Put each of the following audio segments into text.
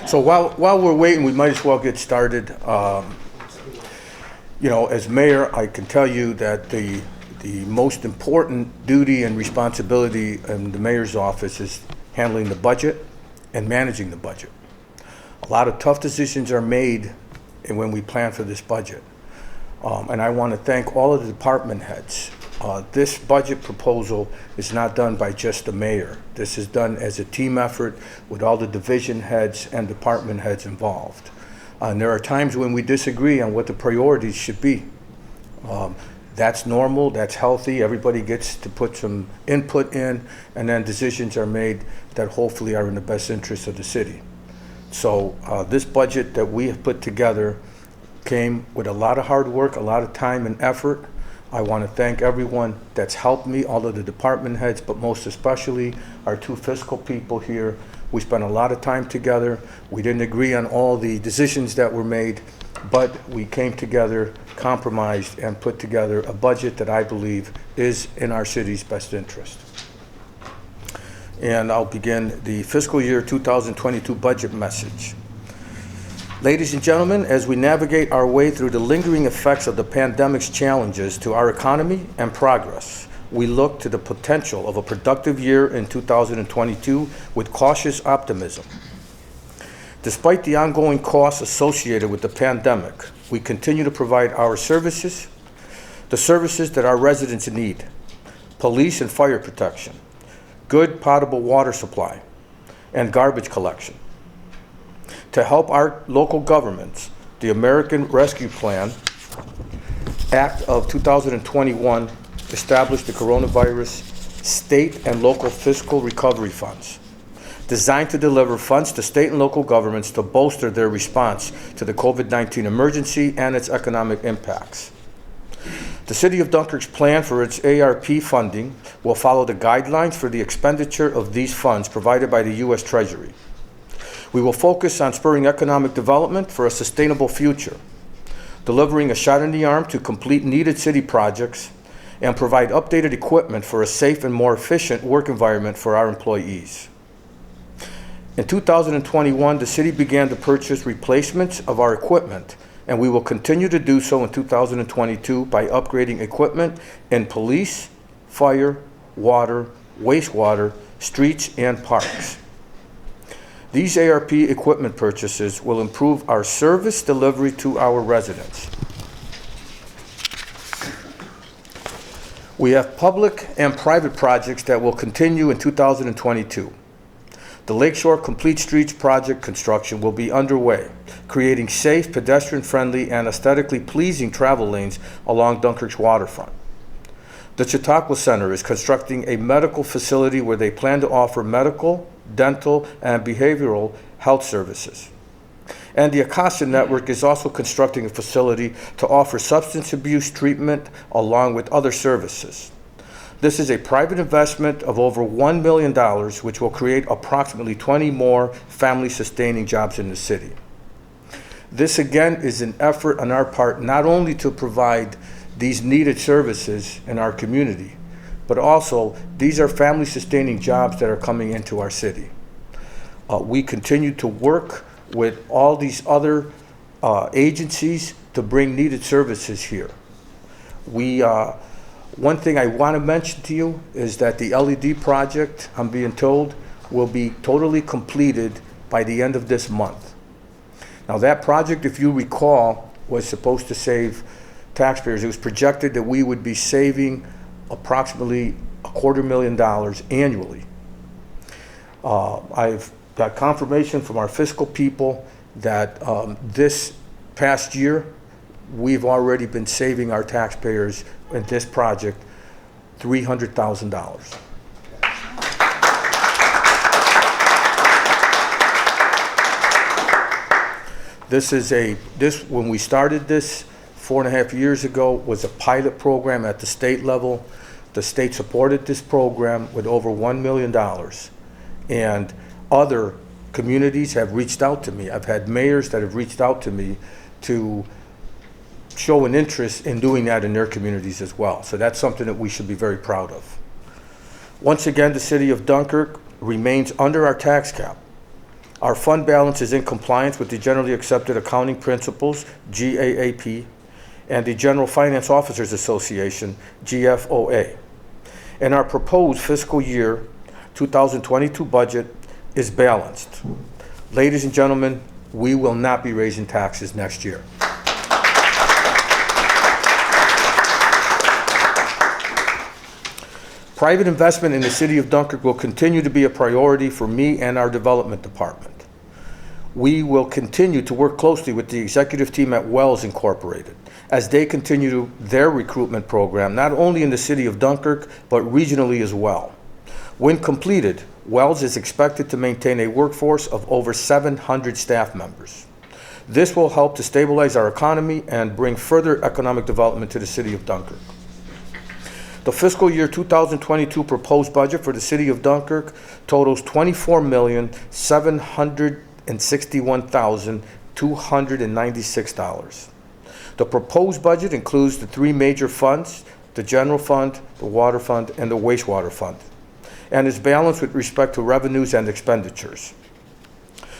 So while we're waiting, we might as well get started. You know, as mayor, I can tell you that the most important duty and responsibility in the mayor's office is handling the budget and managing the budget. A lot of tough decisions are made when we plan for this budget. And I want to thank all of the department heads. This budget proposal is not done by just the mayor. This is done as a team effort with all the division heads and department heads involved. And there are times when we disagree on what the priorities should be. That's normal, that's healthy. Everybody gets to put some input in, and then decisions are made that hopefully are in the best interest of the city. So this budget that we have put together came with a lot of hard work, a lot of time and effort. I want to thank everyone that's helped me, all of the department heads, but most especially our two fiscal people here. We spent a lot of time together. We didn't agree on all the decisions that were made, but we came together, compromised, and put together a budget that I believe is in our city's best interest. And I'll begin the fiscal year 2022 budget message. Ladies and gentlemen, as we navigate our way through the lingering effects of the pandemic's challenges to our economy and progress, we look to the potential of a productive year in 2022 with cautious optimism. Despite the ongoing costs associated with the pandemic, we continue to provide our services, the services that our residents need: police and fire protection, good potable water supply, and garbage collection. To help our local governments, the American Rescue Plan Act of 2021 established the coronavirus state and local fiscal recovery funds, designed to deliver funds to state and local governments to bolster their response to the COVID-19 emergency and its economic impacts. The City of Dunkirk's plan for its ARP funding will follow the guidelines for the expenditure of these funds provided by the U.S. Treasury. We will focus on spurring economic development for a sustainable future, delivering a shot in the arm to complete needed city projects, and provide updated equipment for a safe and more efficient work environment for our employees. In 2021, the city began to purchase replacements of our equipment, and we will continue to do so in 2022 by upgrading equipment in police, fire, water, wastewater, streets, and parks. These ARP equipment purchases will improve our service delivery to our residents. We have public and private projects that will continue in 2022. The Lakeshore Complete Streets project construction will be underway, creating safe, pedestrian-friendly, and aesthetically pleasing travel lanes along Dunkirk's waterfront. The Chautauqua Center is constructing a medical facility where they plan to offer medical, dental, and behavioral health services. And the Acasa Network is also constructing a facility to offer substance abuse treatment along with other services. This is a private investment of over $1 million, which will create approximately 20 more family-sustaining jobs in the city. This again is an effort on our part not only to provide these needed services in our community, but also these are family-sustaining jobs that are coming into our city. We continue to work with all these other agencies to bring needed services here. One thing I want to mention to you is that the LED project, I'm being told, will be totally completed by the end of this month. Now that project, if you recall, was supposed to save taxpayers. It was projected that we would be saving approximately $250,000 annually. I've got confirmation from our fiscal people that this past year, we've already been saving our taxpayers in this project $300,000. When we started this 4.5 years ago, was a pilot program at the state level. The state supported this program with over $1 million. And other communities have reached out to me. I've had mayors that have reached out to me to show an interest in doing that in their communities as well. So that's something that we should be very proud of. Once again, the city of Dunkirk remains under our tax cap. Our fund balance is in compliance with the Generally Accepted Accounting Principles, GAAP, and the General Finance Officers Association, GFOA. And our proposed fiscal year 2022 budget is balanced. Ladies and gentlemen, we will not be raising taxes next year. Private investment in the city of Dunkirk will continue to be a priority for me and our development department. We will continue to work closely with the executive team at Wells Incorporated as they continue their recruitment program, not only in the city of Dunkirk, but regionally as well. When completed, Wells is expected to maintain a workforce of over 700 staff members. This will help to stabilize our economy and bring further economic development to the city of Dunkirk. The fiscal year 2022 proposed budget for the city of Dunkirk totals $24,761,296. The proposed budget includes the three major funds, the general fund, the water fund, and the wastewater fund, and is balanced with respect to revenues and expenditures.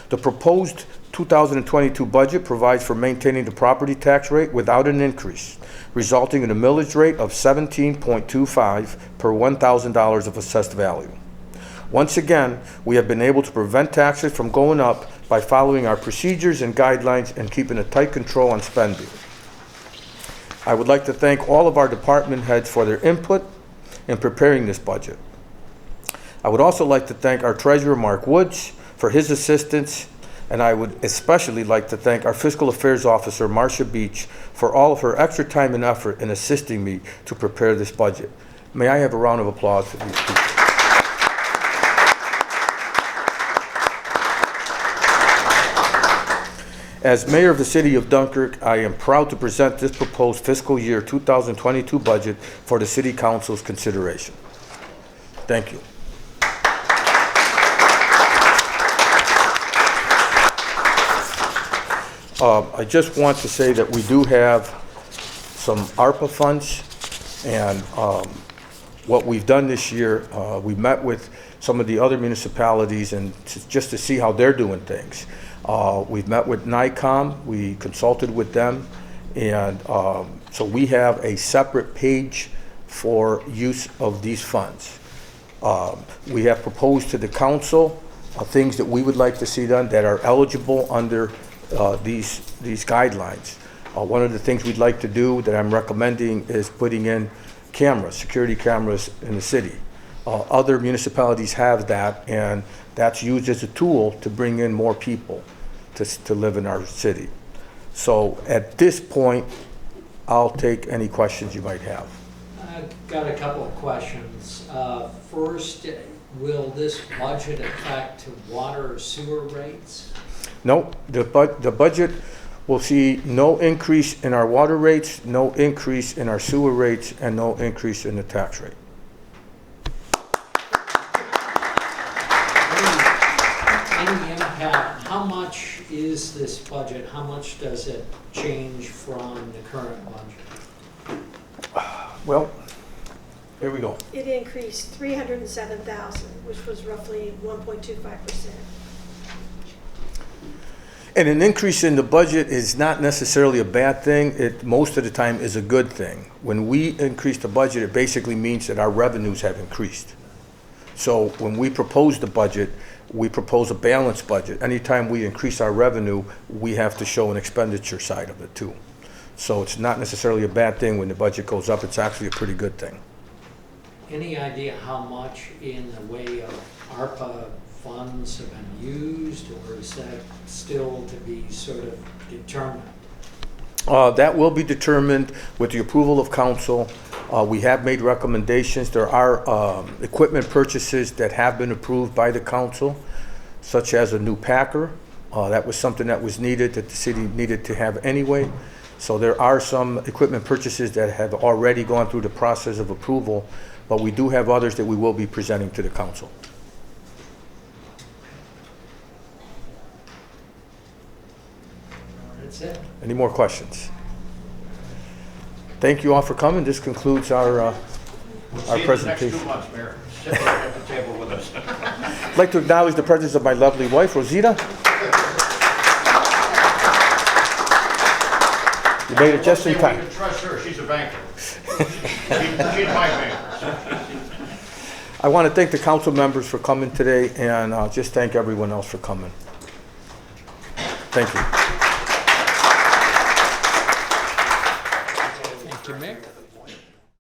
The proposed 2022 budget provides for maintaining the property tax rate without an increase, resulting in a millage rate of 17.25 per $1,000 of assessed value. Once again, we have been able to prevent taxes from going up by following our procedures and guidelines and keeping a tight control on spending. I would like to thank all of our department heads for their input in preparing this budget. I would also like to thank our treasurer, Mark Woods, for his assistance, and I would especially like to thank our fiscal affairs officer, Marcia Beach, for all of her extra time and effort in assisting me to prepare this budget. May I have a round of applause for these people? As mayor of the city of Dunkirk, I am proud to present this proposed fiscal year 2022 budget for the city council's consideration. Thank you. I just want to say that we do have some ARPA funds, and what we've done this year, we met with some of the other municipalities and just to see how they're doing things. We've met with NICOM, we consulted with them, and so we have a separate page for use of these funds. We have proposed to the council things that we would like to see done that are eligible under these guidelines. One of the things we'd like to do that I'm recommending is putting in cameras, security cameras in the city. Other municipalities have that, and that's used as a tool to bring in more people to live in our city. So at this point, I'll take any questions you might have. I've got a couple of questions. First, will this budget affect water or sewer rates? No, the budget will see no increase in our water rates, no increase in our sewer rates, and no increase in the tax rate. Any impact? How much is this budget? How much does it change from the current budget? Well, here we go. It increased $307,000, which was roughly 1.25%. And an increase in the budget is not necessarily a bad thing. It most of the time is a good thing. When we increase the budget, it basically means that our revenues have increased. So when we propose the budget, we propose a balanced budget. Anytime we increase our revenue, we have to show an expenditure side of it too. So it's not necessarily a bad thing when the budget goes up. It's actually a pretty good thing. Any idea how much in the way of ARPA funds have been used, or is that still to be sort of determined? That will be determined with the approval of council. We have made recommendations. There are equipment purchases that have been approved by the council, such as a new packer. That was something that was needed, that the city needed to have anyway. So there are some equipment purchases that have already gone through the process of approval, but we do have others that we will be presenting to the council. That's it. Any more questions? Thank you all for coming. This concludes our We'll see you in the next presentation. 2 months, Mayor. Sit right at the table with us. I'd like to acknowledge the presence of my lovely wife, Rosita. You made it just in We time. can trust her. She's a banker. She's my banker. I want to thank the council members for coming today, and just thank everyone else for coming. Thank you.